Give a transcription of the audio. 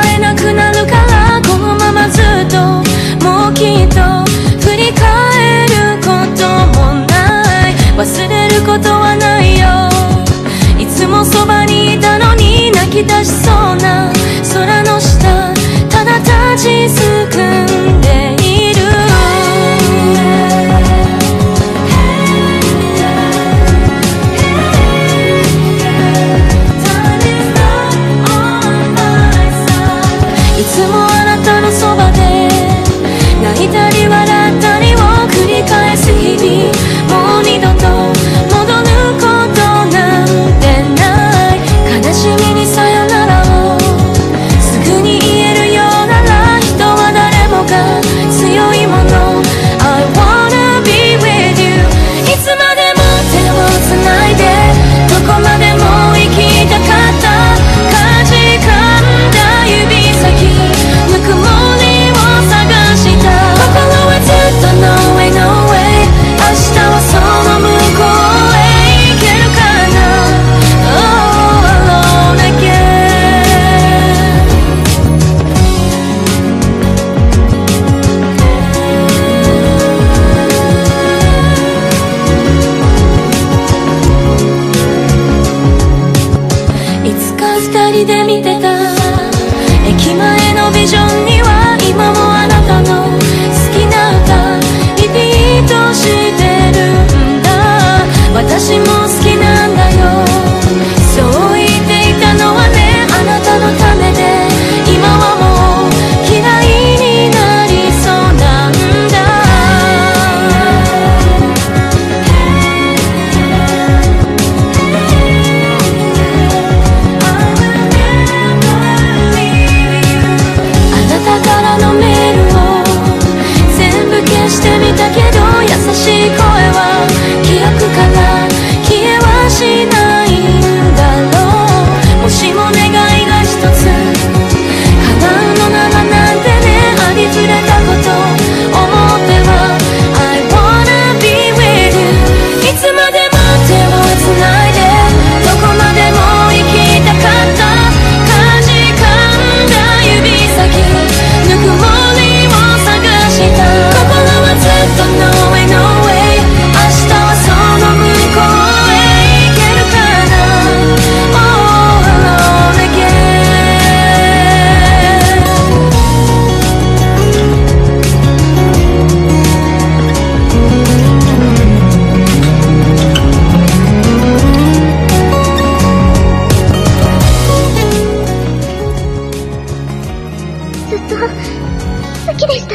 会えなくなるから、このままずっともうきっと振り返ることもない、忘れることはないよ。いつもそばにいたのに泣き出しそうな空の下、ただ立ちすくんでいる。いつもあなたのそばで泣いたり笑ったりを繰り返す日々、もう二度と戻ることなんてない。悲しみにさよならをすぐに言えるようなら、人は誰もが強いもの。 I wanna be with you。 いつまでも手をつないでどこまでも行きたかった。かじかんだ指先、ぬくもりを探した。心はずっと No way no way。 明日はその向こうへ行けるかな。 Oh alone again。 いつか二人で見てた駅前のビジョンには、今もあなたの好きな歌リピートしてるんだ。私も好きなんだよ。そう言っていたのはね、あなたのためで今はもう嫌いになりそうなんだ。あなたからのメールを全部消してみたけど、優しい声は記憶から消えはしないんだろう。もしも願いが一つ叶うのならなんてね、ありふれたこと思っては I wanna be with you。 いつまでも手をつないでどこまでも行きたかった。かじかんだ指先、ぬくもりを探した。心はずっと No way no way。 明日はその向こうへ行けるかな。 Oh alone again。 ずっと好きでした。